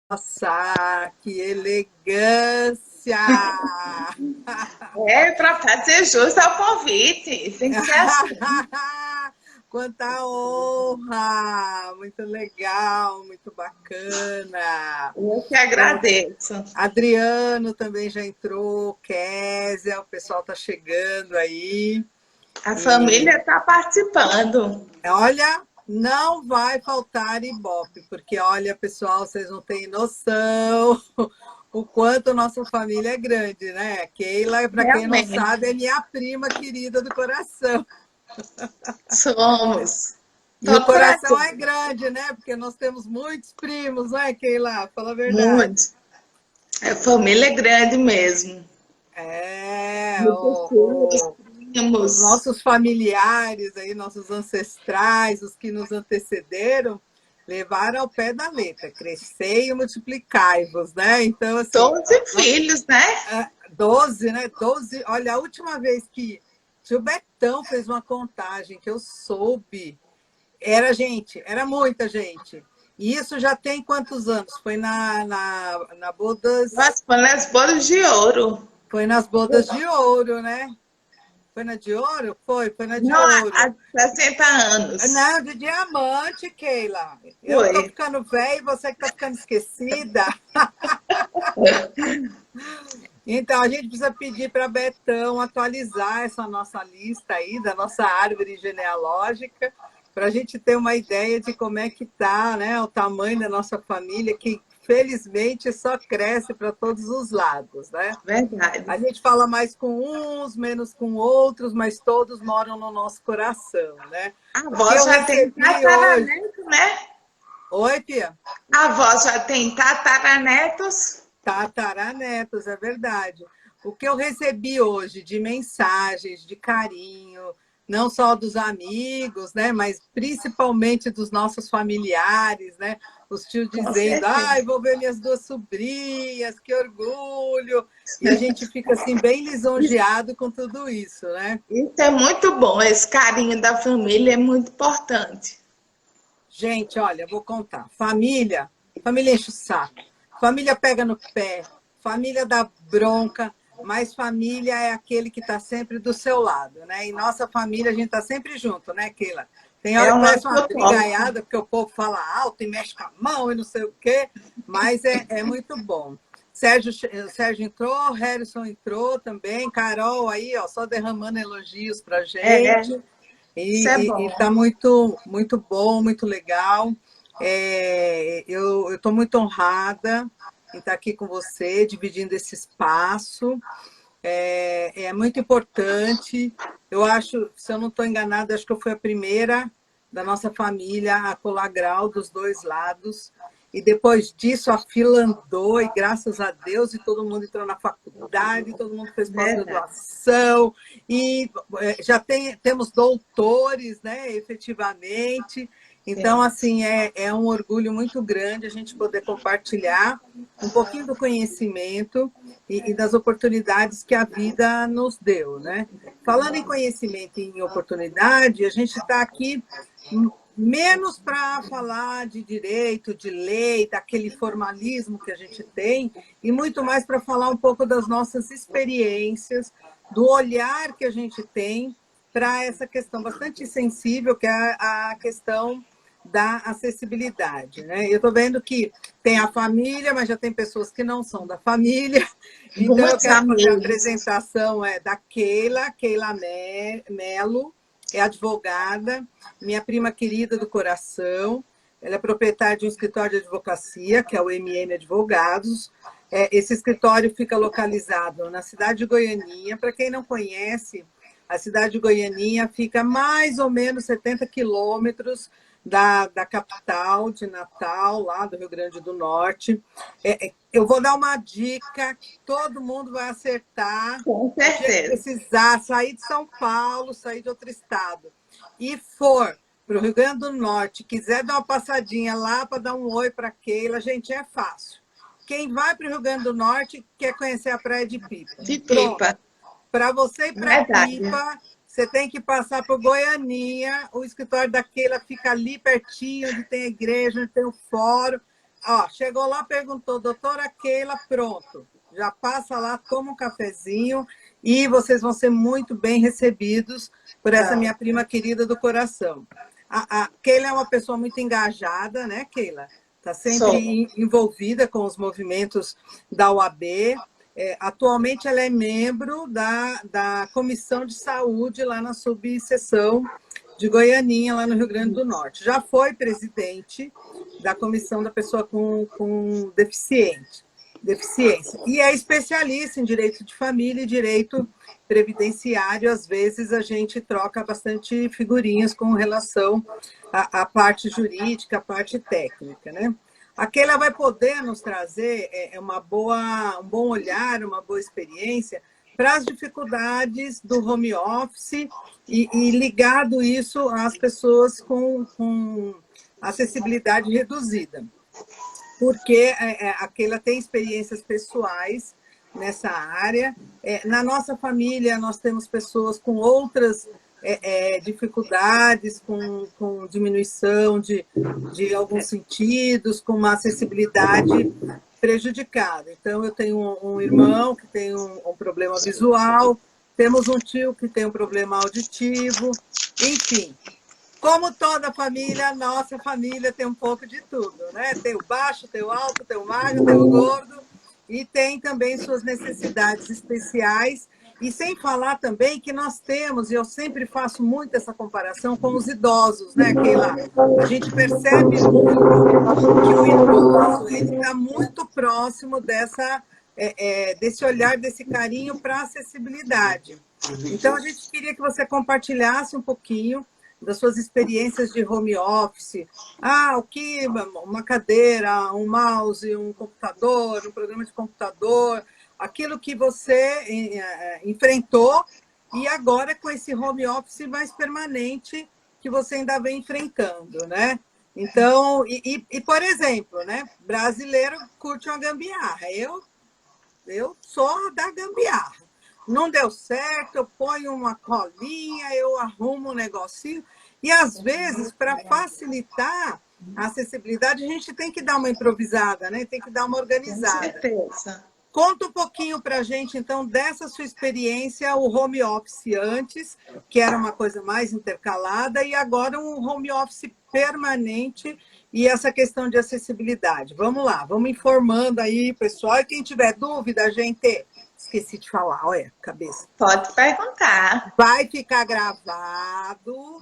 Nossa, que elegância! É, para fazer jus ao convite. Tem que ser assim. Quanta honra! Muito legal, muito bacana. Eu que Então, agradeço. Adriano também já entrou, Késia, o pessoal está chegando aí. A E família está participando. olha, não vai faltar Ibope, porque olha, pessoal, vocês não têm noção o quanto nossa família é grande, né? Keila, para quem não Realmente, sabe, é minha prima querida do coração. somos. E o Estou por coração aqui. é grande, né? Porque nós temos muitos primos, não é, Keila? Fala a verdade. Muito. A família é grande mesmo. É, Muitos filhos, os primos. nossos familiares aí, nossos ancestrais, os que nos antecederam, levaram ao pé da letra, crescei e multiplicai-vos, né? Então, assim, 12 filhos, né? 12, né? 12. Olha, a última vez que o Betão fez uma contagem que eu soube, era gente, era muita gente. E isso já tem quantos anos? Foi na bodas, Nós fomos as bodas de ouro. foi nas bodas de ouro, né? Foi na de ouro? Foi na de Não, ouro. há 60 anos. Não, de diamante, Keila. Eu Foi. tô ficando velha e você que tá ficando esquecida. Então, a gente precisa pedir para Betão atualizar essa nossa lista aí, da nossa árvore genealógica, para a gente ter uma ideia de como é que está, né, o tamanho da nossa família, que felizmente só cresce para todos os lados, né? Verdade. A gente fala mais com uns, menos com outros, mas todos moram no nosso coração, né? A O que avó eu já tem recebi hoje... tataraneto, né? Oi, Pia? A avó já tem tataranetos. Tataranetos, é verdade. O que eu recebi hoje de mensagens, de carinho, não só dos amigos, né, mas principalmente dos nossos familiares, né? Os tios Com dizendo: "Ai, certeza. vou ver minhas duas sobrinhas, que orgulho!" E a gente fica assim bem lisonjeado com tudo isso, né? Isso é muito bom. Esse carinho da família é muito importante. Gente, olha, vou contar. Família enche o saco, família pega no pé, família dá bronca, mas família é aquele que está sempre do seu lado, né? E nossa família, a gente está sempre junto, né, Keila? Tem hora É que o parece nosso uma suporte. brigaiada, porque o povo fala alto e mexe com a mão e não sei o quê, mas é muito bom. Sérgio entrou, Harrison entrou também, Carol aí, ó, só derramando elogios pra É, gente. isso é E bom. está muito, muito bom, muito legal. Eu estou muito honrada em estar aqui com você, dividindo esse espaço. É muito importante. Eu acho, se eu não estou enganada, acho que eu fui a primeira da nossa família a colar grau dos dois lados. E depois disso a fila andou, e graças a Deus, e todo mundo entrou na faculdade, todo mundo fez Verdade. pós-graduação, e já temos doutores, né, efetivamente. Então, Temos. assim, é um orgulho muito grande a gente poder compartilhar um pouquinho do conhecimento e das oportunidades que a vida nos deu, né? Falando em conhecimento e em oportunidade, a gente está aqui menos para falar de direito, de lei, daquele formalismo que a gente tem, e muito mais para falar um pouco das nossas experiências, do olhar que a gente tem para essa questão bastante sensível, que é a questão da acessibilidade, né? Eu estou vendo que tem a família, mas já tem pessoas que não são da família. Então, eu Muitos quero fazer a amigos. apresentação da Keila Melo, é advogada, minha prima querida do coração. Ela é proprietária de um escritório de advocacia, que é o MM Advogados. Esse escritório fica localizado na cidade de Goianinha. Para quem não conhece, a cidade de Goianinha fica a mais ou menos 70 quilômetros da capital de Natal, lá do Rio Grande do Norte. Eu vou dar uma dica que todo mundo vai acertar Com o dia que certeza. precisar sair de São Paulo, sair de outro estado, e for para o Rio Grande do Norte, quiser dar uma passadinha lá para dar um oi para Keila, gente, é fácil. Quem vai para o Rio Grande do Norte quer conhecer a Praia de Pipa. De Pronto. pipa. Para você ir para Verdade. Pipa, você tem que passar por Goianinha. O escritório da Keila fica ali pertinho, onde tem a igreja, onde tem o fórum. Ó, chegou lá, perguntou, doutora Keila, pronto. Já passa lá, toma um cafezinho e vocês vão ser muito bem recebidos por essa minha prima querida do coração. A Keila é uma pessoa muito engajada, né, Keila? Está sempre envolvida com os movimentos da OAB. Atualmente, ela é membro da Comissão de Saúde lá na subseção de Goianinha, lá no Rio Grande do Norte. Já foi presidente da Comissão da Pessoa com Deficiência. E é especialista em direito de família e direito previdenciário. Às vezes, a gente troca bastante figurinhas com relação à parte jurídica, à parte técnica, né? A Keila vai poder nos trazer um bom olhar, uma boa experiência para as dificuldades do home office e ligado isso às pessoas com acessibilidade reduzida. Porque a Keila tem experiências pessoais nessa área. Na nossa família, nós temos pessoas com outras dificuldades, com diminuição de alguns sentidos, com uma acessibilidade prejudicada. Então, eu tenho um irmão que tem um problema visual, temos um tio que tem um problema auditivo, enfim. Como toda família, a nossa família tem um pouco de tudo, né? Tem o baixo, tem o alto, tem o magro, tem o gordo, e tem também suas necessidades especiais. E sem falar também que nós temos, e eu sempre faço muito essa comparação com os idosos, né, Keila? A gente percebe muito que o idoso está muito próximo desse olhar, desse carinho para a acessibilidade. Então, a gente queria que você compartilhasse um pouquinho das suas experiências de home office. O que uma cadeira, um mouse, um computador, um programa de computador, aquilo que você enfrentou e agora com esse home office mais permanente que você ainda vem enfrentando, né? Então, por exemplo, né, brasileiro curte uma gambiarra. Eu sou da gambiarra. Não deu certo, eu ponho uma colinha, eu arrumo um negocinho. E, às vezes, para facilitar a acessibilidade, a gente tem que dar uma improvisada, né? Tem que dar uma organizada. Com certeza. Conta um pouquinho para a gente, então, dessa sua experiência, o home office antes, que era uma coisa mais intercalada, e agora um home office permanente e essa questão de acessibilidade. Vamos lá, vamos informando aí, pessoal. E quem tiver dúvida, gente... Esqueci de falar, olha, cabeça. Pode perguntar. Vai ficar gravado,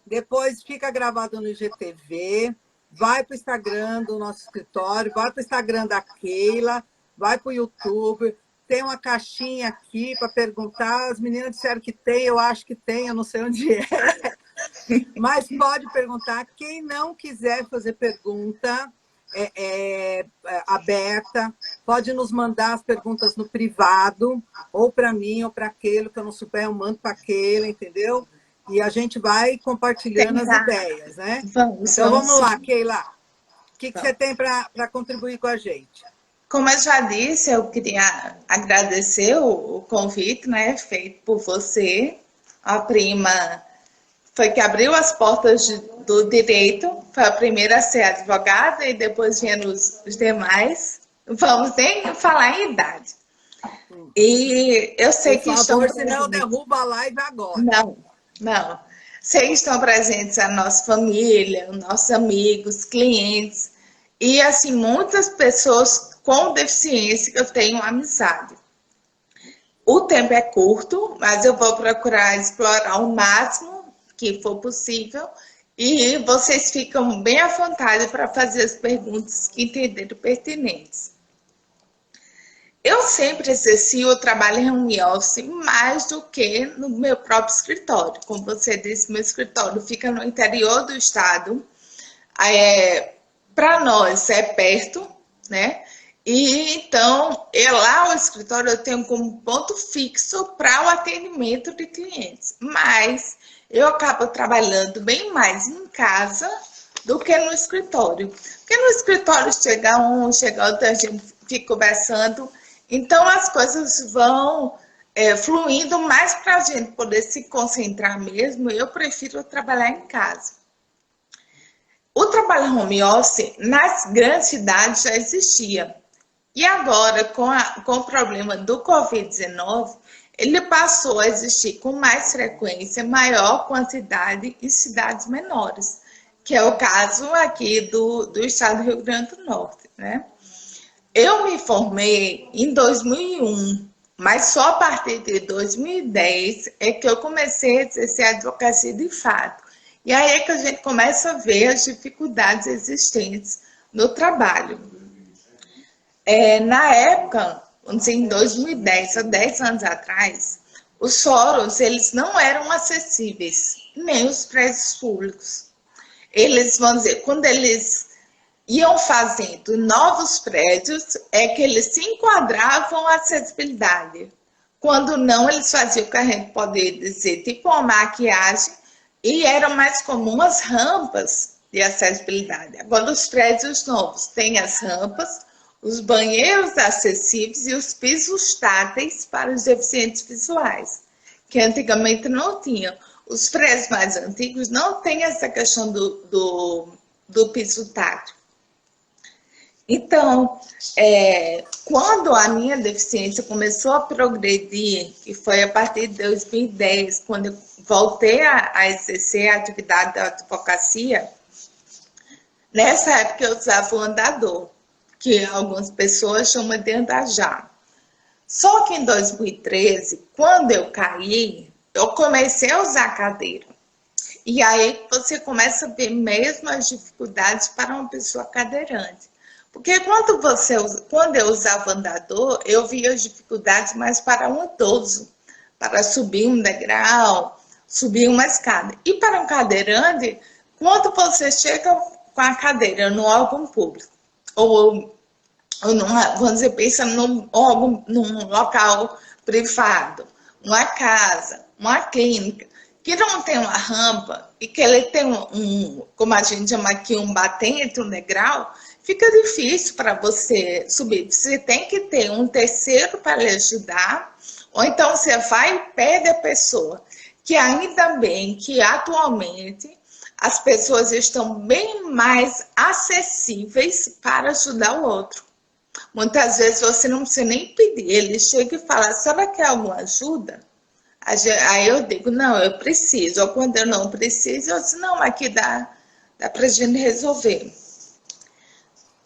depois fica gravado no IGTV, vai para o Instagram do nosso escritório, vai para o Instagram da Keila, vai para o YouTube, tem uma caixinha aqui para perguntar. As meninas disseram que tem, eu acho que tem, eu não sei onde é. Mas pode perguntar. Quem não quiser fazer pergunta... aberta, pode nos mandar as perguntas no privado, ou para mim, ou para aquele, que eu não souber, eu mando para aquele, entendeu? E a gente vai compartilhando as ideias, né? Então, vamos lá, Keila. O que você tem para contribuir com a gente? Como eu já disse, eu queria agradecer o convite, né, feito por você, a prima foi que abriu as portas do direito, foi a primeira a ser advogada e depois vieram os demais. Vamos nem falar em idade. E eu sei que estão presentes. Senão derruba a live agora. Não. Sei que estão presentes a nossa família, os nossos amigos, clientes e, assim, muitas pessoas com deficiência que eu tenho amizade. O tempo é curto, mas eu vou procurar explorar o máximo que for possível, e vocês ficam bem à vontade para fazer as perguntas que entenderem pertinentes. Eu sempre exerci o trabalho em home office mais do que no meu próprio escritório. Como você disse, meu escritório fica no interior do estado. Para nós é perto, né? E então, lá o escritório eu tenho como ponto fixo para o atendimento de clientes. Mas eu acabo trabalhando bem mais em casa do que no escritório. Porque no escritório chega um, chega outro, a gente fica conversando. Então, as coisas vão fluindo mais para a gente poder se concentrar mesmo. Eu prefiro trabalhar em casa. o trabalho home office nas grandes cidades já existia. E agora, com o problema do Covid-19, ele passou a existir com mais frequência, maior quantidade em cidades menores, que é o caso aqui do estado do Rio Grande do Norte, né? Eu me formei em 2001, mas só a partir de 2010 é que eu comecei a exercer a advocacia de fato. E aí é que a gente começa a ver as dificuldades existentes no trabalho. Na época, em 2010, há 10 anos atrás, os fóruns eles não eram acessíveis, nem os prédios públicos. Eles, vamos dizer, quando eles iam fazendo novos prédios, é que eles se enquadravam a acessibilidade. Quando não, eles faziam o que a gente pode dizer, tipo uma maquiagem, e eram mais comuns as rampas de acessibilidade. Agora, os prédios novos têm as rampas, os banheiros acessíveis e os pisos táteis para os deficientes visuais, que antigamente não tinham. Os prédios mais antigos não têm essa questão do piso tátil. Então, quando a minha deficiência começou a progredir, que foi a partir de 2010, quando eu voltei a exercer a atividade da advocacia, nessa época eu usava o andador, que algumas pessoas chamam de andajá. Só que em 2013, quando eu caí, eu comecei a usar a cadeira. E aí você começa a ver mesmo as dificuldades para uma pessoa cadeirante. Porque quando eu usava andador, eu via as dificuldades mais para um idoso, para subir um degrau, subir uma escada. E para um cadeirante, quando você chega com a cadeira no órgão público, ou vamos dizer, pensa num local privado, uma casa, uma clínica, que não tem uma rampa e que ele tem como a gente chama aqui, um batente, um degrau, fica difícil para você subir. Você tem que ter um terceiro para lhe ajudar, ou então você vai e pede a pessoa, que ainda bem que atualmente as pessoas estão bem mais acessíveis para ajudar o outro. Muitas vezes você não precisa nem pedir, ele chega e fala, a senhora quer alguma ajuda? Aí eu digo, não, eu preciso. Ou quando eu não preciso, eu digo, não, aqui dá para a gente resolver.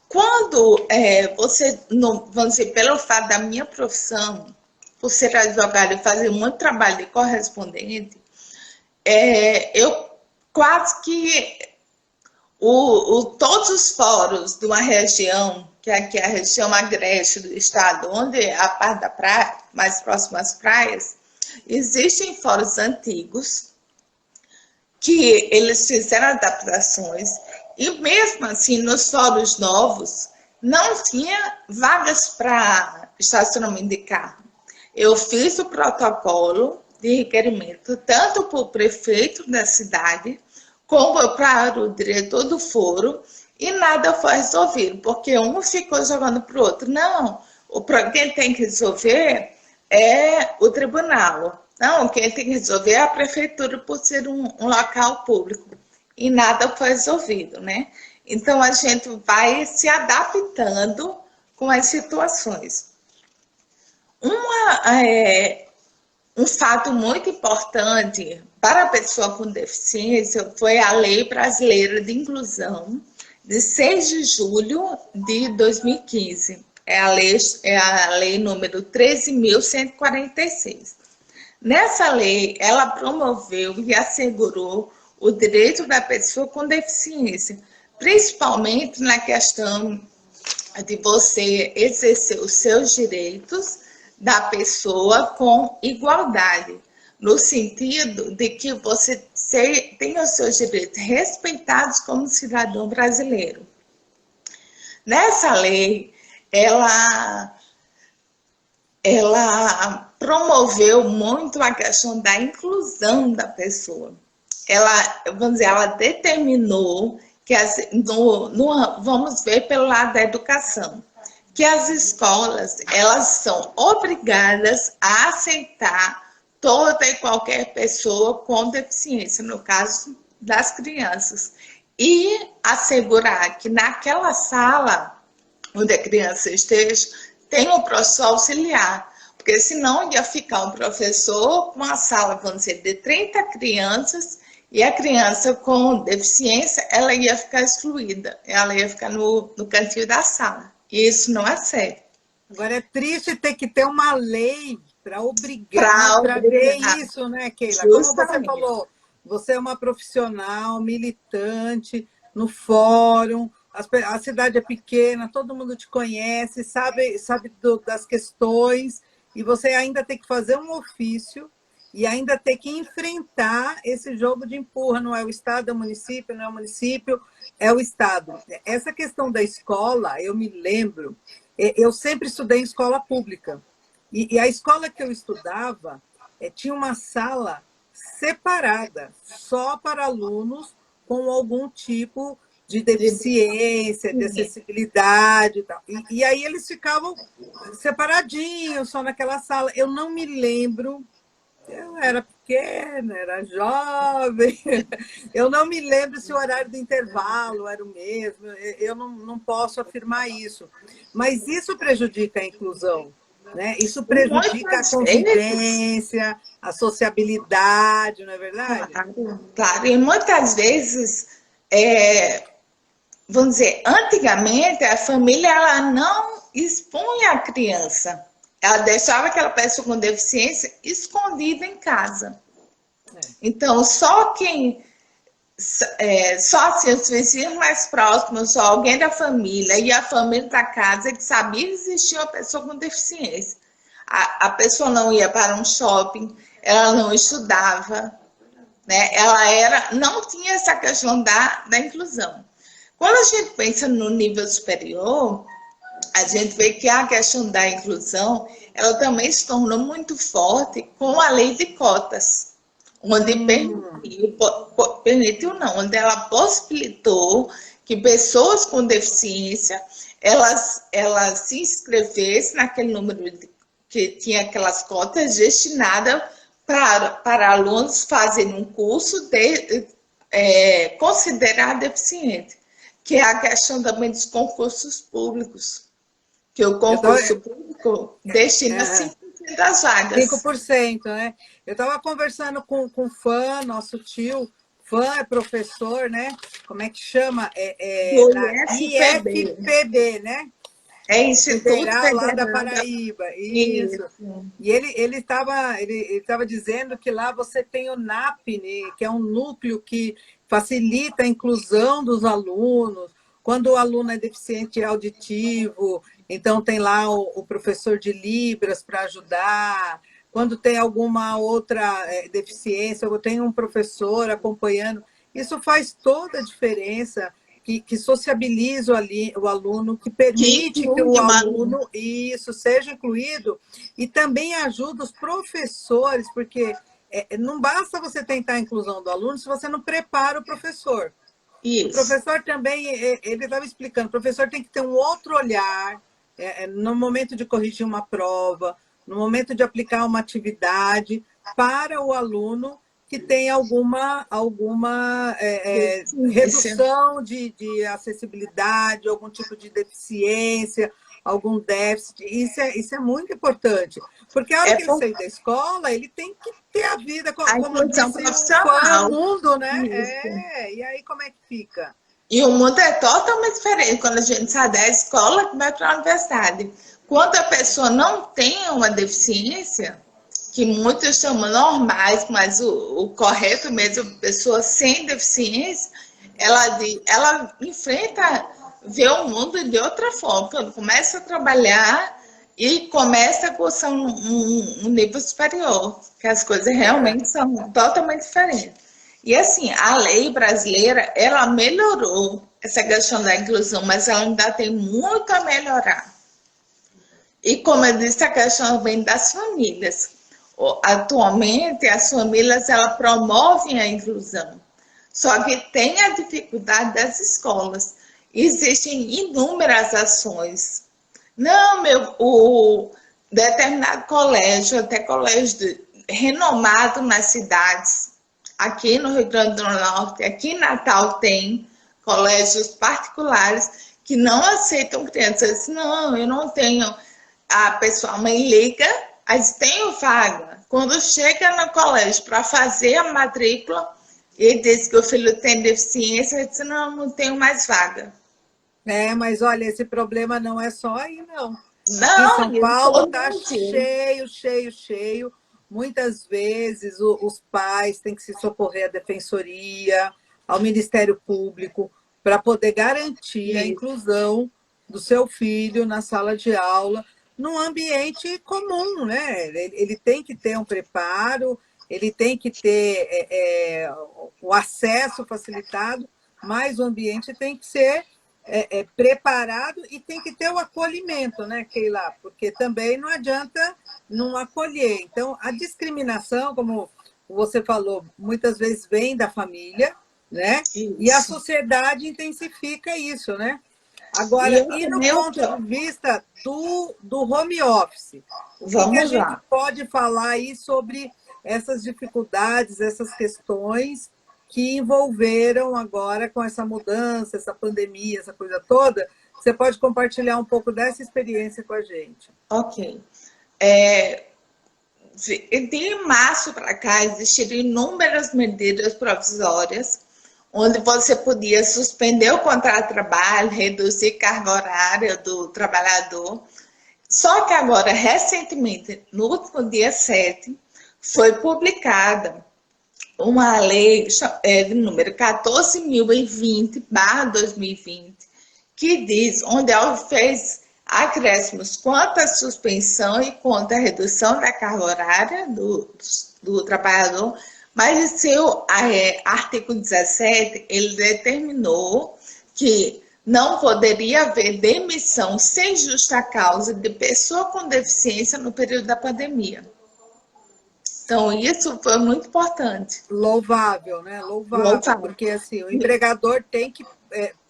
Quando você, vamos dizer, pelo fato da minha profissão, por ser advogada e fazer muito trabalho de correspondente, eu quase que todos os fóruns de uma região, que aqui é a região agreste do estado, onde é a parte da praia, mais próxima às praias, existem fóruns antigos que eles fizeram adaptações e mesmo assim nos fóruns novos não tinha vagas para estacionamento de carro. Eu fiz o protocolo de requerimento tanto para o prefeito da cidade como para o diretor do foro e nada foi resolvido, porque um ficou jogando para o outro. Não, quem tem que resolver é o tribunal. Não, quem tem que resolver é a prefeitura por ser um local público. E nada foi resolvido, né? Então, a gente vai se adaptando com as situações. Um fato muito importante para a pessoa com deficiência foi a Lei Brasileira de Inclusão, de 6 de julho de 2015. É a lei número 13.146. Nessa lei, ela promoveu e assegurou o direito da pessoa com deficiência, principalmente na questão de você exercer os seus direitos da pessoa com igualdade, no sentido de que você tenha os seus direitos respeitados como cidadão brasileiro. Nessa lei, ela promoveu muito a questão da inclusão da pessoa. Ela determinou que, vamos ver pelo lado da educação, que as escolas, elas são obrigadas a aceitar toda e qualquer pessoa com deficiência, no caso das crianças. e assegurar que naquela sala onde a criança esteja, tem um professor auxiliar, porque senão ia ficar um professor com uma sala, vamos dizer, de 30 crianças, e a criança com deficiência, ela ia ficar excluída, ela ia ficar no cantinho da sala, e isso não é sério. Agora, é triste ter que ter uma lei para obrigar, para ver isso, né, Keila? Como você falou, você é uma profissional, militante, no fórum, a cidade é pequena, todo mundo te conhece, sabe das questões, e você ainda tem que fazer um ofício e ainda tem que enfrentar esse jogo de empurra, não é o Estado, é o município, não é o município, é o Estado. Essa questão da escola, eu me lembro, eu sempre estudei em escola pública, e a escola que eu estudava tinha uma sala separada, só para alunos com algum tipo de deficiência, de acessibilidade e tal. E aí eles ficavam separadinhos, só naquela sala. Eu não me lembro, eu era pequena, era jovem, eu não me lembro se o horário do intervalo era o mesmo, eu não posso afirmar isso. Mas isso prejudica a inclusão, né? Isso prejudica a convivência, a sociabilidade, não é verdade? Claro. E muitas vezes, vamos dizer, antigamente a família ela não expunha a criança. Ela deixava aquela pessoa com deficiência escondida em casa. Então, só assim, os vizinhos mais próximos, só alguém da família e a família da casa que sabia que existia uma pessoa com deficiência. A pessoa não ia para um shopping, ela não estudava, né? Ela não tinha essa questão da inclusão. Quando a gente pensa no nível superior, a gente vê que a questão da inclusão, ela também se tornou muito forte com a lei de cotas, onde onde ela possibilitou que pessoas com deficiência, elas se inscrevessem naquele número que tinha aquelas cotas destinadas para alunos fazerem um curso de considerar deficiente, que é a questão também dos concursos públicos, que o concurso público destina 5% das vagas. 5%, né? Eu estava conversando com o Fã, nosso tio. Fã é professor, né? Como é que chama? Na IFPB, né? É Instituto Federal lá da Paraíba. Isso. E ele estava dizendo que lá você tem o NAPNE, que é um núcleo que facilita a inclusão dos alunos. Quando o aluno é deficiente auditivo, então tem lá o professor de Libras para ajudar. Quando tem alguma outra deficiência, eu tenho um professor acompanhando. Isso faz toda a diferença, que sociabiliza o aluno, que permite que o aluno isso seja incluído, e também ajuda os professores, porque não basta você tentar a inclusão do aluno se você não prepara o professor. Isso. O professor também, ele estava explicando, o professor tem que ter um outro olhar no momento de corrigir uma prova, no momento de aplicar uma atividade para o aluno que tem alguma redução de acessibilidade, algum tipo de deficiência, algum déficit. Isso é muito importante, porque a hora que ele sair da escola, ele tem que ter a vida como profissional. O mundo, né? E aí como é que fica? E o mundo é totalmente diferente quando a gente sai da escola e vai para a universidade. Quando a pessoa não tem uma deficiência, que muitos chamam normais, mas o correto mesmo, pessoa sem deficiência, ela enfrenta, vê o mundo de outra forma. Quando começa a trabalhar e começa a cursar um nível superior, que as coisas realmente são totalmente diferentes. E assim, a lei brasileira, ela melhorou essa questão da inclusão, mas ela ainda tem muito a melhorar. E como eu disse, a questão vem das famílias. Atualmente, as famílias elas promovem a inclusão, só que tem a dificuldade das escolas. Existem inúmeras ações. Não, o determinado colégio, até colégio renomado nas cidades, aqui no Rio Grande do Norte, aqui em Natal tem, colégios particulares que não aceitam crianças. Não, eu não tenho. A pessoa, a mãe liga, mas tenho vaga. Quando chega no colégio para fazer a matrícula, ele diz que o filho tem deficiência, ele diz, não, não tenho mais vaga. Mas olha, esse problema não é só aí, não. Aqui em Não, São Paulo está cheio, cheio, cheio. Muitas vezes os pais têm que se socorrer à defensoria, ao Ministério Público, para poder garantir a inclusão do seu filho na sala de aula, num ambiente comum, né? Ele tem que ter um preparo, ele tem que ter o acesso facilitado, mas o ambiente tem que ser preparado e tem que ter o acolhimento, né, Keila? Porque também não adianta não acolher. Então, a discriminação, como você falou, muitas vezes vem da família, né? Isso. E a sociedade intensifica isso, né? Agora, e no ponto de vista do home office, o que a gente pode falar aí sobre essas dificuldades, essas questões que envolveram agora com essa mudança, essa pandemia, essa coisa toda? Você pode compartilhar um pouco dessa experiência com a gente. Ok. De março para cá, existiram inúmeras medidas provisórias, onde você podia suspender o contrato de trabalho, reduzir carga horária do trabalhador. Só que agora, recentemente, no último dia 7, foi publicada uma lei de número 14.020/2020, que diz, onde ela fez acréscimos quanto à suspensão e quanto à redução da carga horária do trabalhador, mas em seu artigo 17, ele determinou que não poderia haver demissão sem justa causa de pessoa com deficiência no período da pandemia. Então, isso foi muito importante. Louvável, né? Louvável. Porque assim, o empregador tem que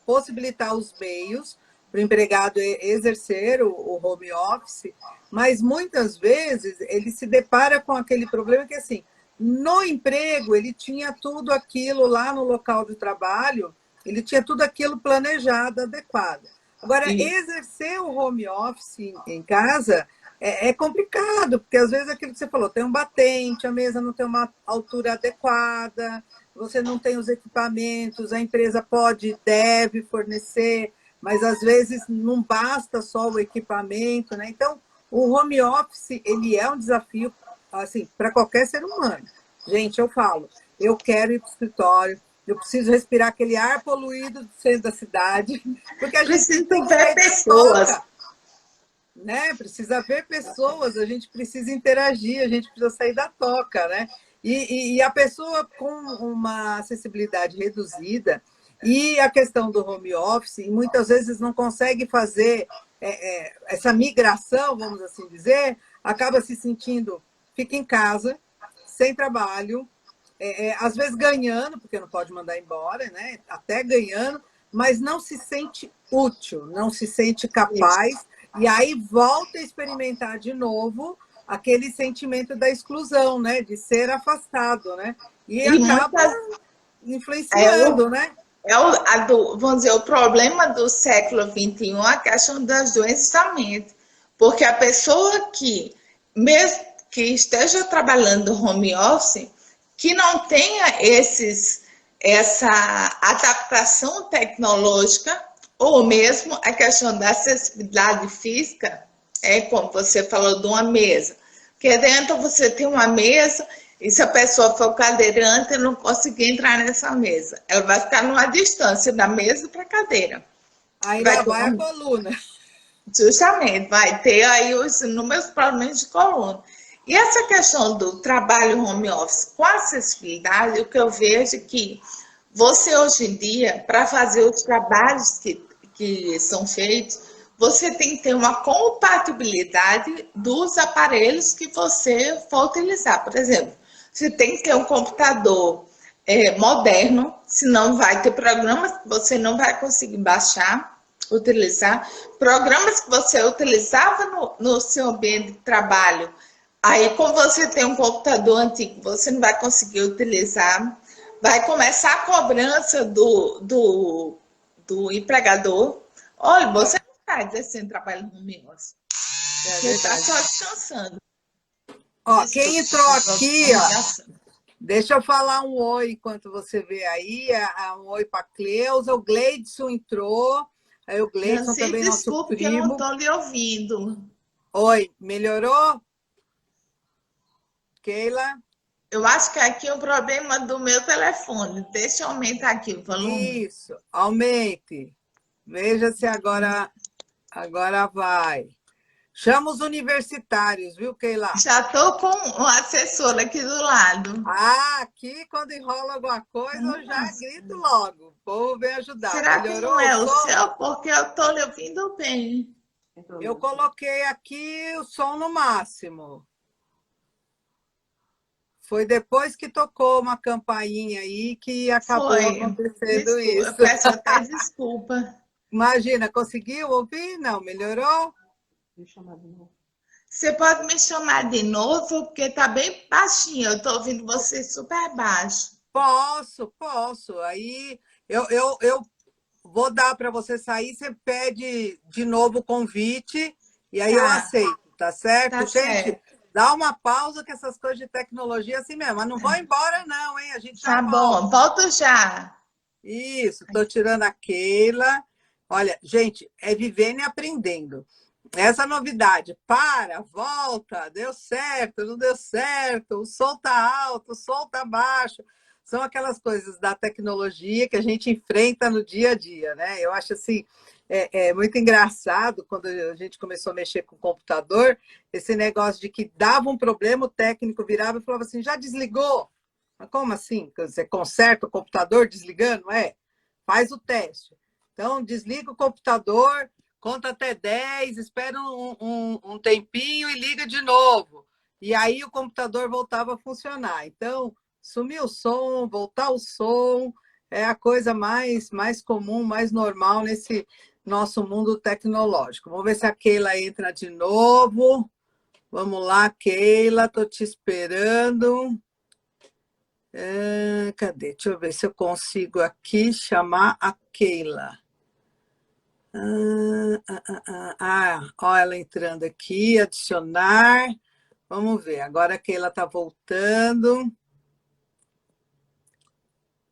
possibilitar os meios para o empregado exercer o home office, mas muitas vezes ele se depara com aquele problema que, assim, no emprego ele tinha tudo aquilo lá no local de trabalho, ele tinha tudo aquilo planejado, adequado. Agora, exercer o home office em casa é complicado, porque às vezes aquilo que você falou, tem um batente, a mesa não tem uma altura adequada, você não tem os equipamentos, a empresa pode, deve fornecer, mas às vezes não basta só o equipamento, né? Então, o home office, ele é um desafio, assim, para qualquer ser humano. Gente, eu falo, eu quero ir para o escritório, eu preciso respirar aquele ar poluído do centro da cidade, porque a gente precisa ver pessoas. Né? Precisa ver pessoas, a gente precisa interagir, a gente precisa sair da toca, né? E a pessoa com uma acessibilidade reduzida e a questão do home office, muitas vezes não consegue fazer essa migração, vamos assim dizer, acaba se sentindo, fica em casa, sem trabalho, às vezes ganhando, porque não pode mandar embora, né? Até ganhando, mas não se sente útil, não se sente capaz. E aí volta a experimentar de novo aquele sentimento da exclusão, né? De ser afastado, né? E acaba influenciando, né? Vamos dizer, o problema do século XXI é a questão das doenças da mente. Porque a pessoa que, mesmo que esteja trabalhando home office, que não tenha essa adaptação tecnológica, ou mesmo a questão da acessibilidade física, como você falou de uma mesa. Porque dentro você tem uma mesa, e se a pessoa for cadeirante, não conseguir entrar nessa mesa. Ela vai ficar numa distância da mesa para a cadeira. Aí vai a coluna. Justamente, vai ter aí os inúmeros problemas de coluna. E essa questão do trabalho home office com acessibilidade, o que eu vejo é que você hoje em dia, para fazer os trabalhos que são feitos, você tem que ter uma compatibilidade dos aparelhos que você for utilizar. Por exemplo, você tem que ter um computador moderno, senão vai ter programas que você não vai conseguir baixar, utilizar. Programas que você utilizava no seu ambiente de trabalho, aí como você tem um computador antigo, você não vai conseguir utilizar. Vai começar a cobrança do do empregador. Olha, você não está exercendo trabalho no home office. Você está só descansando. Ó, quem entrou aqui, ó, deixa eu falar um oi enquanto você vê aí. Um oi para a Cleusa. O Gleidson entrou. Aí o Gleidson também, nosso desculpa que eu não estou lhe ouvindo. Oi, melhorou? Keila? Eu acho que aqui é o problema do meu telefone. Deixa eu aumentar aqui o volume. Isso, aumente. Veja se agora vai. Chama os universitários, viu, Keila? Já estou com um assessor aqui do lado. Ah, aqui quando enrola alguma coisa, eu já grito logo. O povo vem ajudar. Será Melhorou que não é o som? seu? Porque eu estou lhe ouvindo bem. Eu coloquei aqui o som no máximo. Foi depois que tocou uma campainha aí que acabou acontecendo isso. Eu peço até desculpa. Imagina, conseguiu ouvir? Não, melhorou? Você pode me chamar de novo, porque está bem baixinho. Eu estou ouvindo você super baixo. Posso. Aí eu vou dar para você sair, você pede de novo o convite e aí eu aceito, tá certo? Tá Gente, certo. dá uma pausa que essas coisas de tecnologia é assim mesmo. Mas não vão embora não, hein? A gente já Tá bom, volto já. Isso, estou tirando a Keila. Olha, gente, é vivendo e aprendendo. Essa novidade, volta, deu certo, não deu certo, o som tá alto, o som tá baixo. São aquelas coisas da tecnologia que a gente enfrenta no dia a dia, né? Eu acho assim, muito engraçado quando a gente começou a mexer com o computador, esse negócio de que dava um problema, o técnico virava e falava assim, já desligou? Mas como assim? Você conserta o computador desligando? Faz o teste. Então, desliga o computador, conta até 10, espera um tempinho e liga de novo. E aí o computador voltava a funcionar. Então, sumir o som, voltar o som, é a coisa mais comum, mais normal nesse nosso mundo tecnológico. Vamos ver se a Keila entra de novo. Vamos lá, Keila, estou te esperando. Cadê? Deixa eu ver se eu consigo aqui chamar a Keila. Ó, ela entrando aqui, adicionar. Vamos ver, agora a Keila está voltando.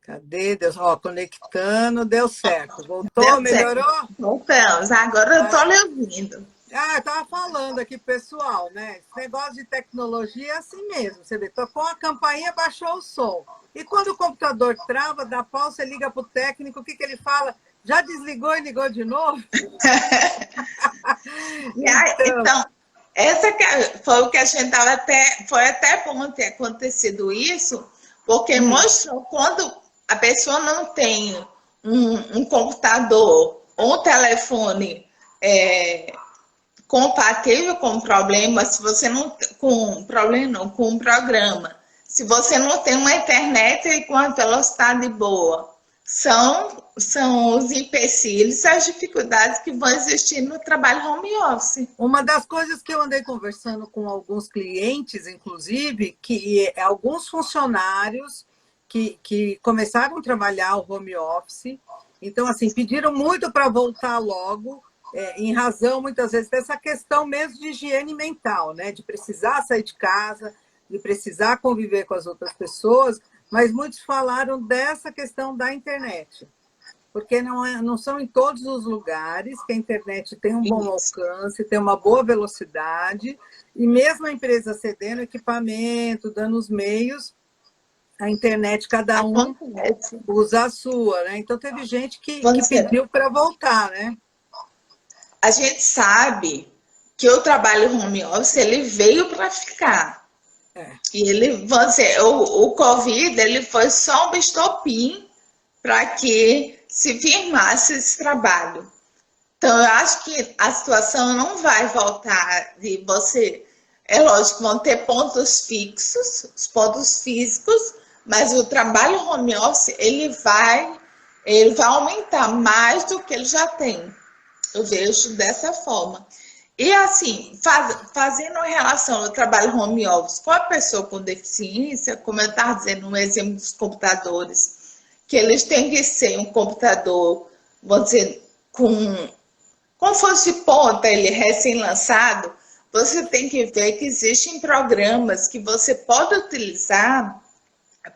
Cadê? Deus, ó, conectando, deu certo. Voltou, melhorou? Voltamos, agora eu estou lhe ouvindo. Eu estava falando aqui, pessoal, né? Esse negócio de tecnologia é assim mesmo. Você vê, tocou a campainha, baixou o som. E quando o computador trava, dá pau, você liga para o técnico, o que ele fala? Já desligou e ligou de novo? Então, essa foi o que a gente estava até... Foi até bom ter acontecido isso, porque mostrou quando a pessoa não tem um computador ou um telefone compatível com o problema, se você não com problema não, com um programa, se você não tem uma internet com uma velocidade boa, são os empecilhos, as dificuldades que vão existir no trabalho home office. Uma das coisas que eu andei conversando com alguns clientes, inclusive, que alguns funcionários que começaram a trabalhar o home office, então, assim, pediram muito para voltar logo, em razão, muitas vezes, dessa questão mesmo de higiene mental, né? De precisar sair de casa, de precisar conviver com as outras pessoas, mas muitos falaram dessa questão da internet, porque não são em todos os lugares que a internet tem um bom alcance, tem uma boa velocidade, e mesmo a empresa cedendo equipamento, dando os meios, a internet cada um usa a sua, né? Então teve gente que pediu para voltar, né? A gente sabe que o trabalho home office ele veio para ficar. E ele, o Covid ele foi só um estopim para que se firmasse esse trabalho. Então, eu acho que a situação não vai voltar de você... É lógico, vão ter pontos fixos, os pontos físicos, mas o trabalho home office ele vai aumentar mais do que ele já tem. Eu vejo dessa forma. E assim, fazendo relação ao trabalho home office com a pessoa com deficiência, como eu estava dizendo no exemplo dos computadores, que eles têm que ser um computador vamos dizer, como fosse de ponta, ele recém-lançado, você tem que ver que existem programas que você pode utilizar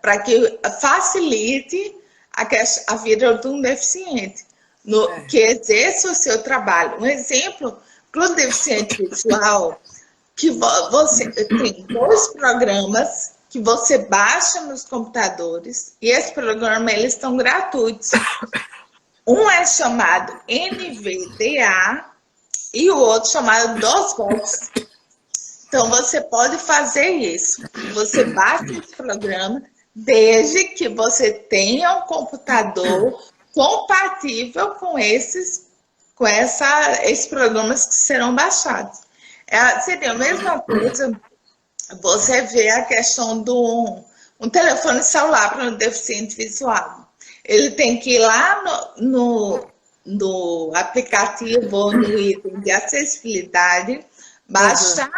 para que facilite a vida de um deficiente, que exerça o seu trabalho. Um exemplo, para o deficiente visual, que você tem 2 programas que você baixa nos computadores, e esses programas eles estão gratuitos. Um é chamado NVDA e o outro chamado DOSBox. Então, você pode fazer isso. Você baixa esse programa, desde que você tenha um computador compatível com esses programas que serão baixados. Seria a mesma coisa você vê a questão do um telefone celular para um deficiente visual. Ele tem que ir lá no aplicativo ou no item de acessibilidade, baixar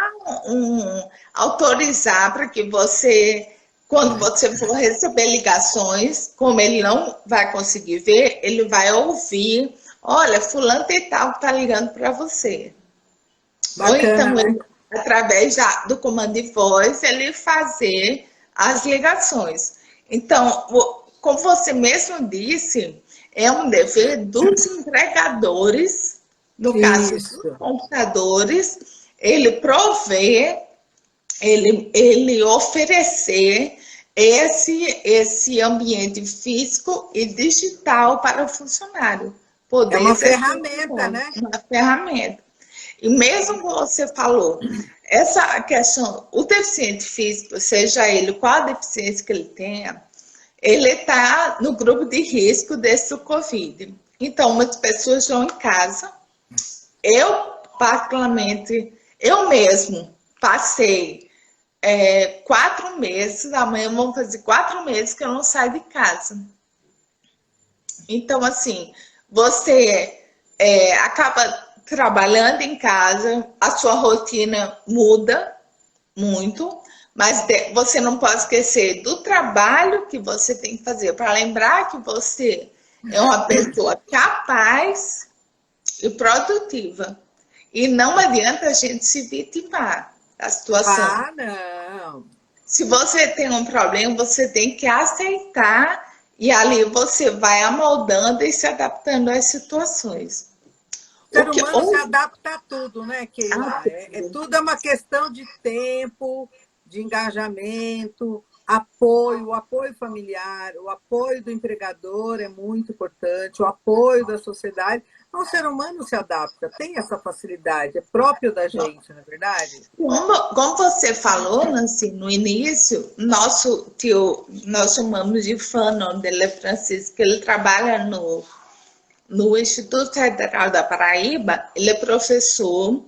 autorizar para que você, quando você for receber ligações, como ele não vai conseguir ver, ele vai ouvir, olha, fulano e tal está ligando para você. Bacana, ou então, né? através do comando de voz, ele fazer as ligações. Então, como você mesmo disse, é um dever dos entregadores, no caso dos computadores, ele prover, ele oferecer esse ambiente físico e digital para o funcionário. É uma ferramenta, né? Uma ferramenta. E mesmo como você falou, essa questão, o deficiente físico, seja ele qual a deficiência que ele tenha, ele está no grupo de risco desse Covid. Então, muitas pessoas vão em casa. Eu, particularmente, eu mesmo passei 4 meses, amanhã vão fazer 4 meses que eu não saio de casa. Então, assim, você acaba trabalhando em casa, a sua rotina muda muito, mas você não pode esquecer do trabalho que você tem que fazer, para lembrar que você é uma pessoa capaz e produtiva. E não adianta a gente se vitimar da situação. Ah, não. Se você tem um problema, você tem que aceitar e ali você vai amoldando e se adaptando às situações. O ser humano se adapta a tudo, né, Keila? Tudo é uma questão de tempo, de engajamento, o apoio familiar, o apoio do empregador é muito importante, o apoio da sociedade. O ser humano se adapta, tem essa facilidade, é próprio da gente, não é verdade? Como você falou, Nancy, no início, nosso tio, nós chamamos de Fanon, dele Francisco, ele trabalha no Instituto Federal da Paraíba, ele é professor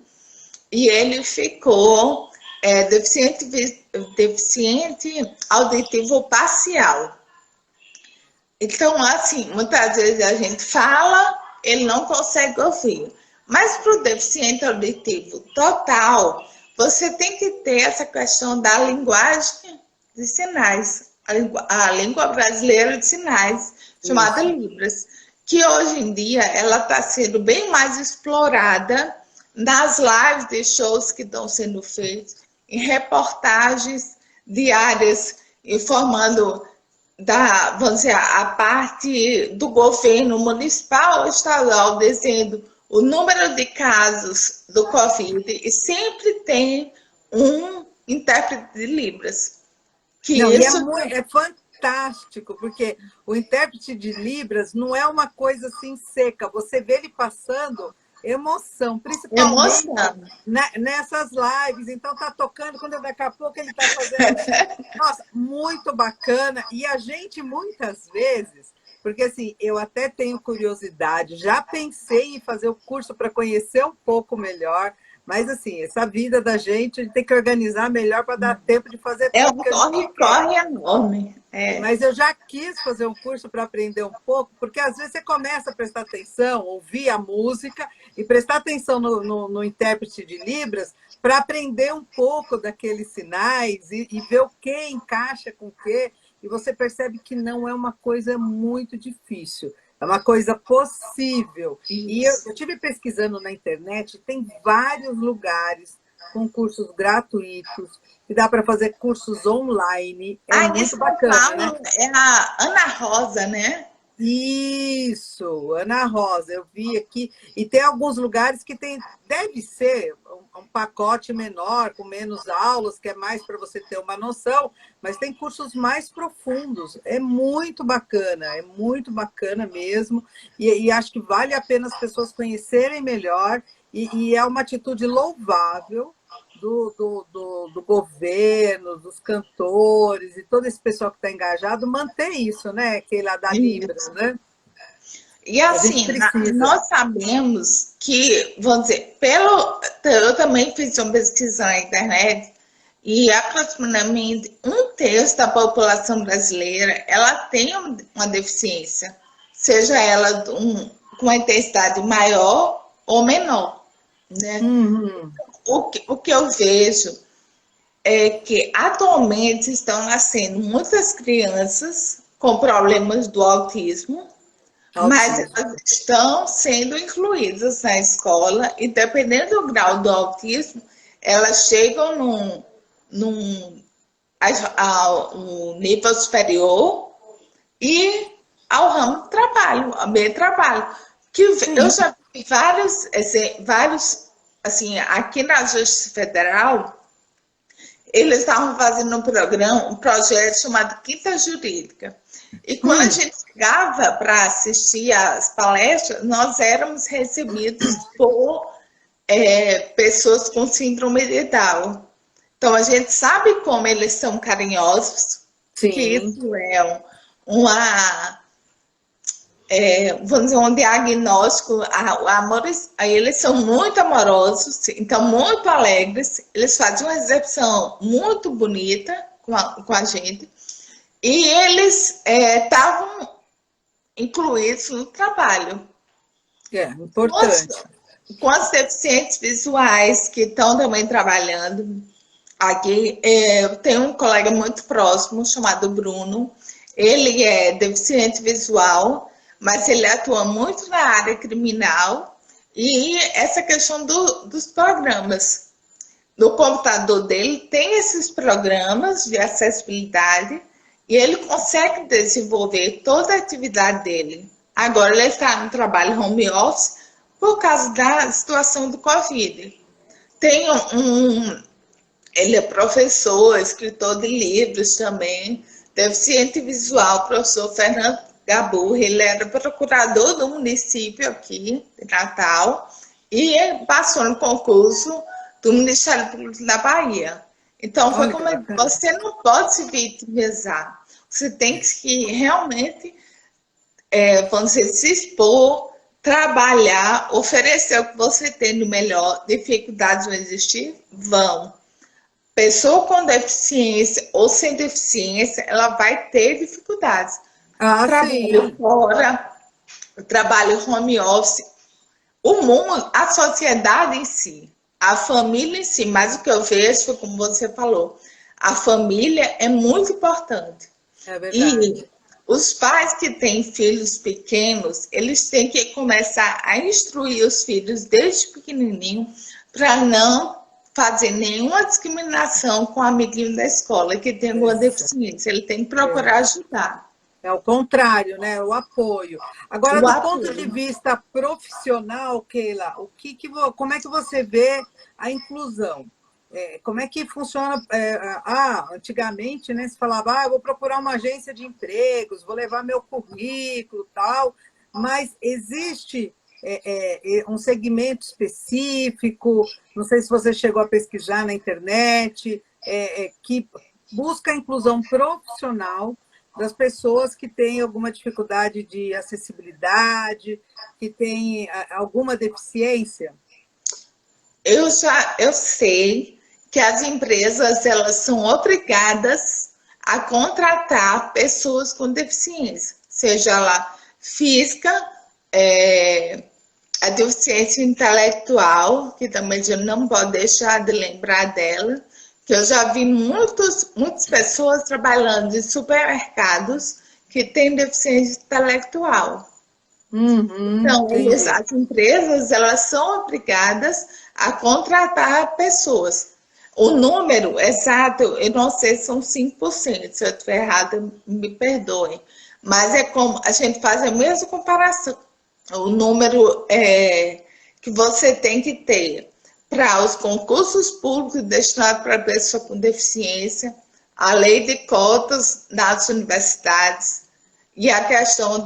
e ele ficou deficiente auditivo parcial. Então, assim, muitas vezes a gente fala, ele não consegue ouvir. Mas para o deficiente auditivo total, você tem que ter essa questão da linguagem de sinais, a língua brasileira de sinais, chamada Libras, que hoje em dia ela está sendo bem mais explorada nas lives de shows que estão sendo feitos, em reportagens diárias, informando vamos dizer, a parte do governo municipal ou estadual, dizendo o número de casos do Covid, e sempre tem um intérprete de Libras. É fantástico, porque o intérprete de Libras não é uma coisa assim seca, você vê ele passando emoção, principalmente nessas lives. Então tá tocando, quando daqui a pouco ele tá fazendo assim. Nossa, muito bacana. E a gente muitas vezes, porque assim, eu até tenho curiosidade, já pensei em fazer o curso para conhecer um pouco melhor, mas assim, essa vida da gente, a gente tem que organizar melhor para dar tempo de fazer tudo. Corre enorme. Mas eu já quis fazer um curso para aprender um pouco, porque às vezes você começa a prestar atenção, ouvir a música e prestar atenção no intérprete de Libras para aprender um pouco daqueles sinais e ver o que encaixa com o que, e você percebe que não é uma coisa muito difícil. É uma coisa possível. E Isso. eu tive pesquisando na internet, tem vários lugares com cursos gratuitos, que dá para fazer cursos online. É Ah, muito esse que eu bacana, né? falo é a Ana Rosa, né? Isso, Ana Rosa, eu vi aqui. E tem alguns lugares que tem, deve ser um pacote menor, com menos aulas, que é mais para você ter uma noção, mas tem cursos mais profundos. É muito bacana mesmo. E acho que vale a pena as pessoas conhecerem melhor, e é uma atitude louvável do governo, dos cantores e todo esse pessoal que está engajado, manter isso, né? Keila, da Libras, Isso. né? E A gente assim, precisa. nós sabemos que, vamos dizer, eu também fiz uma pesquisa na internet e aproximadamente um terço da população brasileira ela tem uma deficiência, seja ela com uma intensidade maior ou menor, né? Uhum. O que eu vejo é que atualmente estão nascendo muitas crianças com problemas do autismo, mas Autismo. elas estão sendo incluídas na escola e, dependendo do grau do autismo, elas chegam ao nível superior e ao ramo do trabalho, ao meio de trabalho. Que eu Sim. já vi vários, assim, aqui na Justiça Federal, eles estavam fazendo um projeto chamado Quinta Jurídica. E quando a Hum. gente chegava para assistir às palestras, nós éramos recebidos por pessoas com síndrome de Down. Então, a gente sabe como eles são carinhosos, que Sim. isso é uma, vamos dizer, um diagnóstico. Eles são muito amorosos, então muito alegres. Eles fazem uma recepção muito bonita com a gente. E eles estavam incluídos no trabalho. É Com as, importante. com as deficientes visuais que estão também trabalhando aqui, eu tenho um colega muito próximo chamado Bruno. Ele é deficiente visual, mas ele atua muito na área criminal e essa questão dos programas. No computador dele tem esses programas de acessibilidade e ele consegue desenvolver toda a atividade dele. Agora ele está no trabalho home office por causa da situação do Covid. Tem ele é professor, escritor de livros também, deficiente visual, professor Fernando Gaburra, ele era procurador do município aqui de Natal e ele passou no concurso do Ministério Público da Bahia. Então, foi Olha que como bacana. você não pode se vitimizar, você tem que realmente, vamos dizer, se expor, trabalhar, oferecer o que você tem no melhor. Dificuldades vão existir? Vão. Pessoa com deficiência ou sem deficiência, ela vai ter dificuldades. Ah, Trabalho sim. fora, trabalho home office, o mundo, a sociedade em si, a família em si, mas o que eu vejo foi como você falou, a família é muito importante. É verdade. E os pais que têm filhos pequenos, eles têm que começar a instruir os filhos desde pequenininho para não fazer nenhuma discriminação com o amiguinho da escola que tem alguma Isso. deficiência. Ele tem que É. procurar ajudar. É o contrário, né? O apoio. Agora, O do ponto de apoio. vista profissional, Keila, como é que você vê a inclusão? Como é que funciona? Antigamente, né, se falava, eu vou procurar uma agência de empregos, vou levar meu currículo, tal, mas existe um segmento específico, não sei se você chegou a pesquisar na internet, que busca a inclusão profissional das pessoas que têm alguma dificuldade de acessibilidade, que têm alguma deficiência? Eu sei que as empresas elas são obrigadas a contratar pessoas com deficiência, seja ela física, a deficiência intelectual, que também eu não pode deixar de lembrar dela, que eu já vi muitas pessoas trabalhando em supermercados que têm deficiência intelectual. Então, Entendi. as empresas, elas são obrigadas a contratar pessoas. O número exato, eu não sei se são 5%. Se eu estiver errado, me perdoem. Mas é como a gente faz a mesma comparação. O número que você tem que ter para os concursos públicos destinados para pessoas com deficiência, a lei de cotas nas universidades e a questão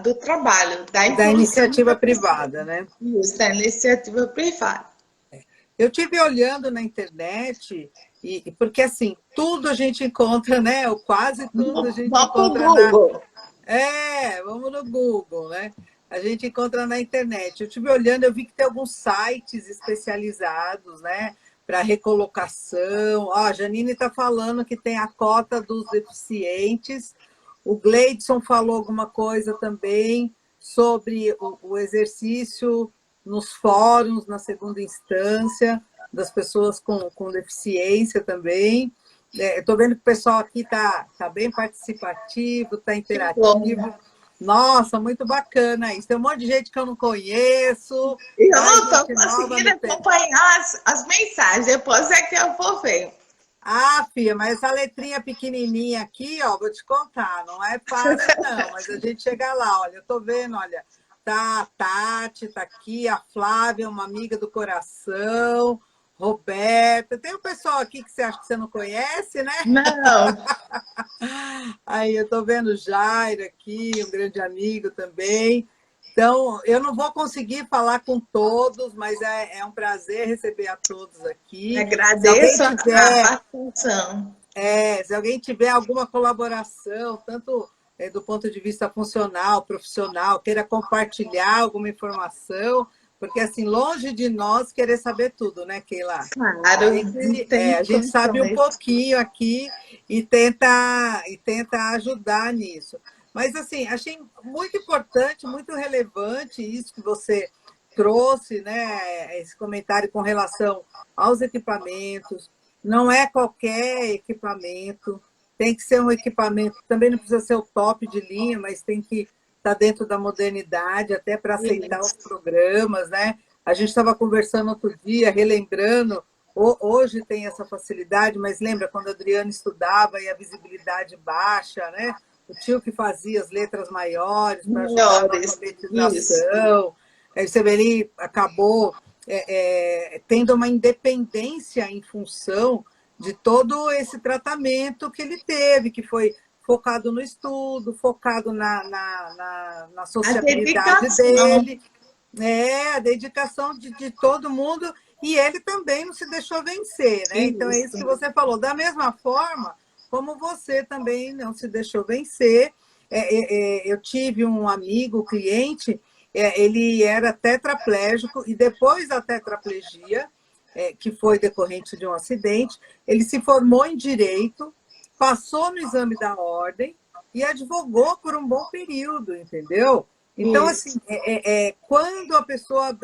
do trabalho, da E da inclusão iniciativa da pessoa. privada, né? Isso, da iniciativa privada. Eu tive olhando na internet, porque assim, tudo a gente encontra, né? Ou quase tudo a gente Vamos para o encontra na. Google. Vamos no Google, né? A gente encontra na internet. Eu estive olhando, eu vi que tem alguns sites especializados, né? Para recolocação. Ó, a Janine está falando que tem a cota dos deficientes. O Gleidson falou alguma coisa também sobre o exercício nos fóruns, na segunda instância, das pessoas com deficiência também. Estou vendo que o pessoal aqui tá bem participativo, está Que bom. interativo. Nossa, muito bacana isso. Tem um monte de gente que eu não conheço, Eu não mais estou gente nova conseguindo no tempo. acompanhar as mensagens, depois é que eu vou ver. Ah, filha, mas essa letrinha pequenininha aqui, ó, vou te contar, não é fácil não, mas a gente chega lá, olha, eu tô vendo, olha, tá a Tati, tá aqui, a Flávia, uma amiga do coração, Roberta, tem um pessoal aqui que você acha que você não conhece, né? Não, Aí eu tô vendo o Jairo aqui, um grande amigo também. Então, eu não vou conseguir falar com todos, mas é um prazer receber a todos aqui. Se alguém agradeço a tiver participação. se alguém tiver alguma colaboração, tanto do ponto de vista funcional, profissional, queira compartilhar alguma informação, porque assim, longe de nós querer saber tudo, né, Keila? Claro, não tem A gente sabe um condições. pouquinho aqui e tenta ajudar nisso. Mas assim, achei muito importante, muito relevante isso que você trouxe, né, esse comentário com relação aos equipamentos, não é qualquer equipamento, tem que ser um equipamento, também não precisa ser o top de linha, mas tem que estar dentro da modernidade, até para aceitar os Isso, programas, né? A gente estava conversando outro dia, relembrando, hoje tem essa facilidade, mas lembra quando a Adriana estudava e a visibilidade baixa, né? O tio que fazia as letras maiores para ajudar na melhores. Isso. alfabetização. Você vê, ele acabou tendo uma independência em função de todo esse tratamento que ele teve, que foi focado no estudo, focado na A sociabilidade dedicação. dele, a dedicação de todo mundo, e ele também não se deixou vencer, né? Então é isso Isso. que você falou. Da mesma forma como você também não se deixou vencer. Eu tive um amigo, cliente, ele era tetraplégico e depois da tetraplegia, que foi decorrente de um acidente, ele se formou em direito, passou no exame da ordem e advogou por um bom período, entendeu? Então, assim, Isso. quando a pessoa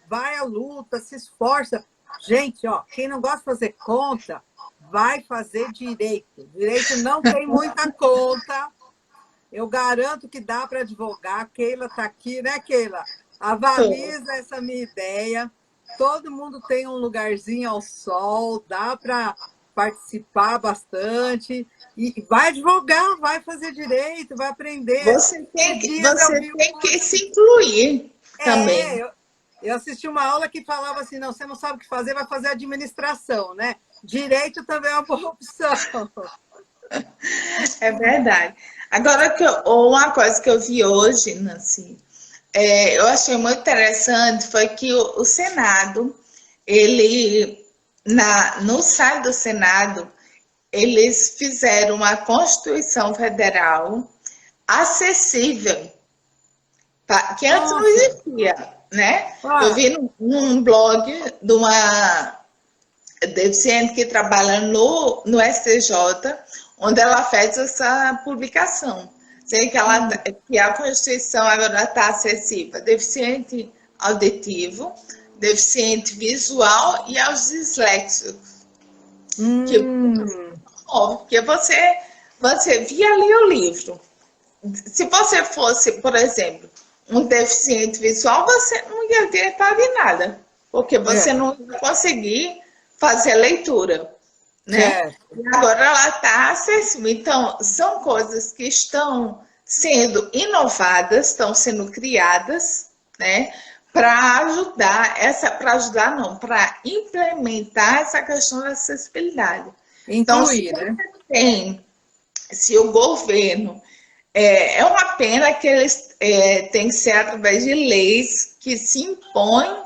vai à luta, se esforça, gente, ó, quem não gosta de fazer conta, vai fazer direito. Direito não tem muita conta, eu garanto que dá para advogar. Keila está aqui, né, Keila? Tô. Avaliza essa minha ideia. Todo mundo tem um lugarzinho ao sol, dá para participar bastante. E vai advogar, vai fazer direito, vai aprender. Esses dias eu Você vi tem uma. que se incluir É, também. eu assisti uma aula que falava assim: não, você não sabe o que fazer, vai fazer administração, né? Direito também é uma boa opção. É verdade. Agora, uma coisa que eu vi hoje, Nancy, eu achei muito interessante foi que o Senado, ele, no site do Senado, eles fizeram uma Constituição Federal acessível, que antes não Nossa, existia, né? Eu ah, vi num blog de uma deficiente que trabalha no STJ, onde ela fez essa publicação. Sei que a Constituição agora está acessível, deficiente auditivo, deficiente visual e aos disléxicos. Que, hum, porque você via ali o livro. Se você fosse, por exemplo, um deficiente visual, você não ia adiantar de nada, porque você não ia conseguir fazer a leitura, né? Certo. E agora ela está acessível. Então, são coisas que estão sendo inovadas, estão sendo criadas, né? Para ajudar não, para implementar essa questão da acessibilidade. Então, Incluir, né? se o governo é uma pena que eles têm que ser através de leis que se impõem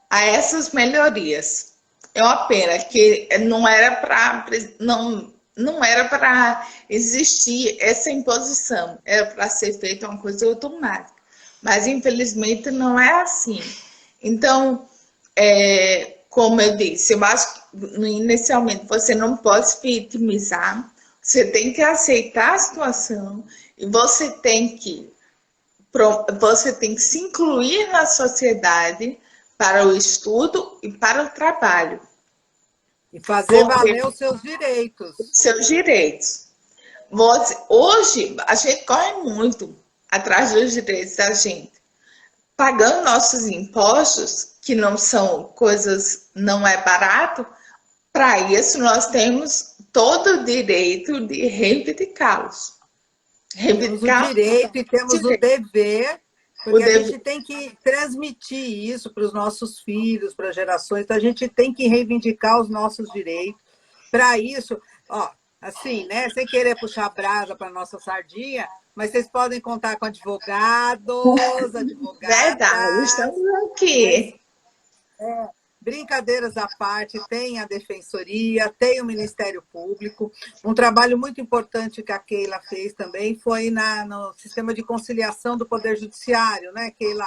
a essas melhorias. É uma pena que não era para existir essa imposição, era para ser feita uma coisa automática. Mas, infelizmente, não é assim. Então, como eu disse, eu acho que inicialmente você não pode se vitimizar, você tem que aceitar a situação e você tem que se incluir na sociedade para o estudo e para o trabalho. E fazer valer os seus direitos. Seus direitos. Hoje, a gente corre muito atrás dos direitos da gente. Pagando nossos impostos, que não são coisas, não é barato, para isso nós temos todo o direito de reivindicá-los. Temos o direito e temos o dever, porque a gente tem que transmitir isso para os nossos filhos, para as gerações, então a gente tem que reivindicar os nossos direitos. Para isso, ó, assim, né, sem querer puxar a brasa para a nossa sardinha, mas vocês podem contar com advogadas. Verdade, estamos aqui. Brincadeiras à parte, tem a Defensoria, tem o Ministério Público. Um trabalho muito importante que a Keila fez também foi no sistema de conciliação do Poder Judiciário, né, Keila?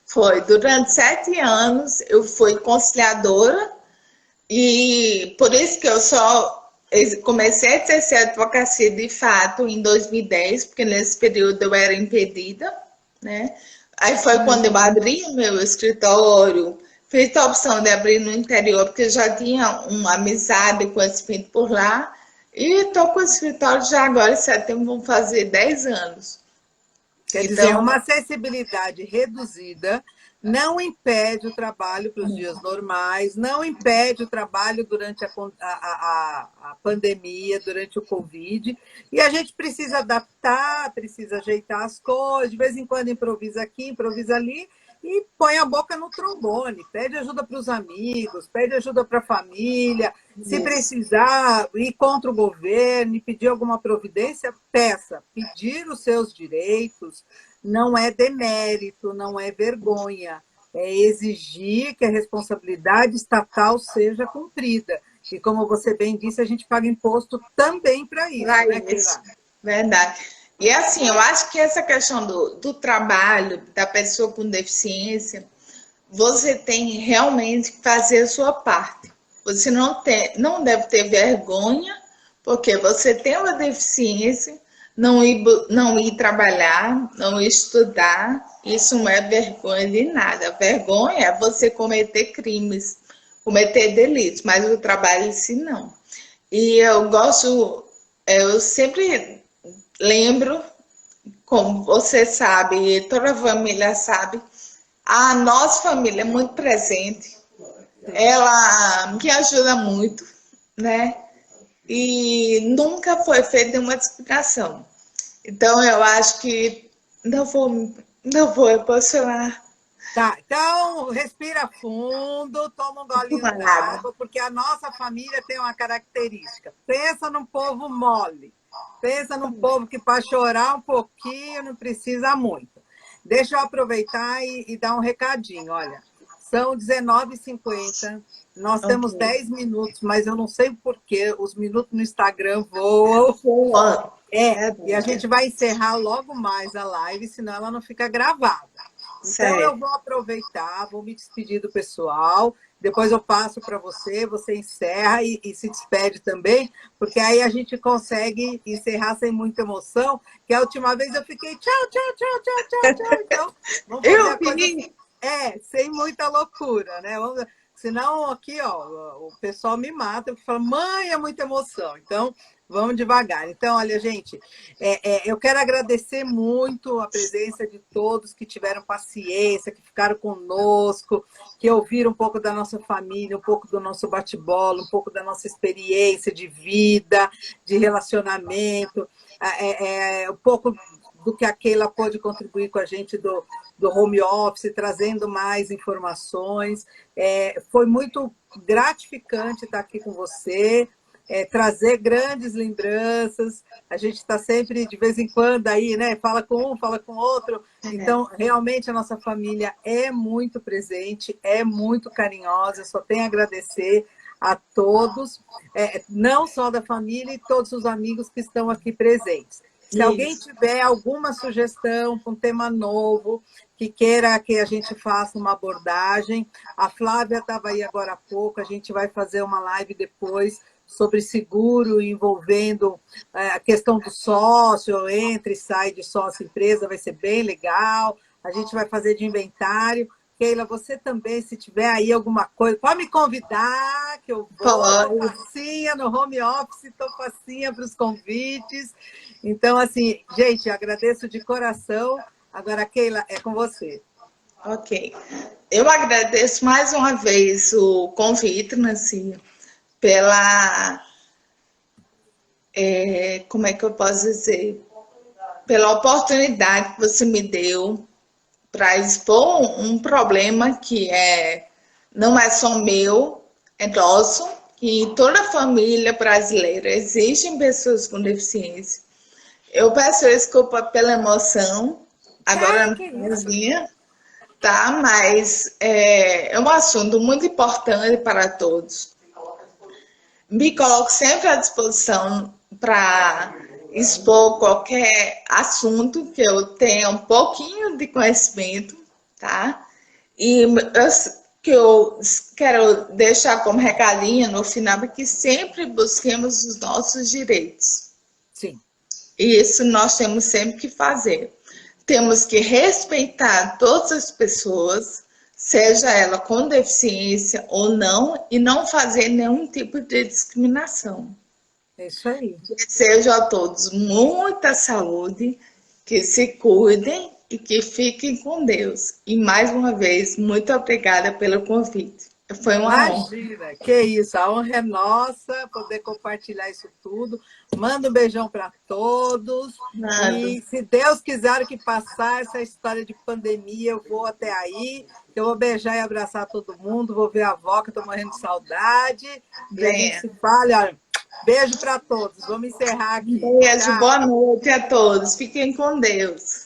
Foi. Durante 7 anos eu fui conciliadora e por isso que eu só comecei a exercer a advocacia de fato em 2010, porque nesse período eu era impedida, né? Aí foi quando eu abri o meu escritório, fiz a opção de abrir no interior, porque eu já tinha uma amizade, conhecimento por lá, e estou com o escritório já agora, em setembro, vão fazer 10 anos. Quer dizer, uma acessibilidade reduzida não impede o trabalho para os dias normais, não impede o trabalho durante a pandemia, durante o Covid, e a gente precisa adaptar, precisa ajeitar as coisas, de vez em quando improvisa aqui, improvisa ali, e põe a boca no trombone, pede ajuda para os amigos, pede ajuda para a família, se precisar ir contra o governo e pedir alguma providência, peça. Pedir os seus direitos não é demérito, não é vergonha, é exigir que a responsabilidade estatal seja cumprida. E como você bem disse, a gente paga imposto também para isso, né, Keila? Verdade. E assim, eu acho que essa questão do trabalho da pessoa com deficiência, você tem realmente que fazer a sua parte. Você não deve ter vergonha, porque você tem uma deficiência, não ir trabalhar, não ir estudar, isso não é vergonha de nada. Vergonha é você cometer crimes, cometer delitos, mas o trabalho em si não. E eu sempre lembro, como você sabe, toda a família sabe, a nossa família é muito presente, ela me ajuda muito, né? E nunca foi feita nenhuma discriminação. Então, eu acho que não vou emocionar. Tá, então respira fundo, toma um golinho d'água, porque a nossa família tem uma característica. Pensa num povo mole. Pensa num povo que para chorar um pouquinho não precisa muito. Deixa eu aproveitar e dar um recadinho. Olha, são 19h50, nós temos 10 minutos, mas eu não sei porquê, os minutos no Instagram voam. E a gente vai encerrar logo mais a live, senão ela não fica gravada. Então, eu vou aproveitar, vou me despedir do pessoal, depois eu passo para você, você encerra e se despede também, porque aí a gente consegue encerrar sem muita emoção, que a última vez eu fiquei tchau, tchau, tchau, tchau, tchau, tchau. Então, vamos fazer a coisa assim, sem muita loucura, né? Senão, aqui, ó, o pessoal me mata, porque fala, mãe, é muita emoção. Então, Vamos devagar. Então, olha, gente, eu quero agradecer muito a presença de todos que tiveram paciência, que ficaram conosco, que ouviram um pouco da nossa família, um pouco do nosso bate-bola, um pouco da nossa experiência de vida, de relacionamento, um pouco do que a Keila pôde contribuir com a gente do home office, trazendo mais informações. Foi muito gratificante estar aqui com você. Trazer grandes lembranças, a gente está sempre, de vez em quando, aí, né? Fala com um, fala com outro. Então, realmente, a nossa família é muito presente, é muito carinhosa, eu só tenho a agradecer a todos, não só da família, e todos os amigos que estão aqui presentes. Se alguém tiver alguma sugestão para um tema novo, que queira que a gente faça uma abordagem, a Flávia estava aí agora há pouco, a gente vai fazer uma live depois sobre seguro envolvendo a questão do sócio, entra e sai de sócio empresa, vai ser bem legal. A gente vai fazer de inventário. Keila, você também, se tiver aí alguma coisa, pode me convidar, que eu vou. Estou facinha no home office, estou facinha para os convites. Então, assim, gente, agradeço de coração. Agora, Keila, é com você. Ok. Eu agradeço mais uma vez o convite, Nancy, pela, como é que eu posso dizer, pela oportunidade que você me deu para expor um problema que não é só meu, é nosso, que em toda a família brasileira existem pessoas com deficiência. Eu peço desculpa pela emoção, agora não sozinha, tá? Mas é um assunto muito importante para todos. Me coloco sempre à disposição para expor qualquer assunto que eu tenha um pouquinho de conhecimento, tá? E que eu quero deixar como recadinho no final é que sempre busquemos os nossos direitos. Sim. E isso nós temos sempre que fazer. Temos que respeitar todas as pessoas, seja ela com deficiência ou não, e não fazer nenhum tipo de discriminação. É isso aí. Desejo a todos muita saúde, que se cuidem e que fiquem com Deus. E mais uma vez, muito obrigada pelo convite. Foi uma honra. Imagina, que isso, a honra é nossa poder compartilhar isso tudo. Manda um beijão para todos. Nada. E se Deus quiser que passar essa história de pandemia, eu vou até aí. Eu vou beijar e abraçar todo mundo, vou ver a avó, que eu estou morrendo de saudade. E a gente se fala. Olha, beijo para todos. Vamos encerrar aqui. Beijo, boa noite a todos. Fiquem com Deus.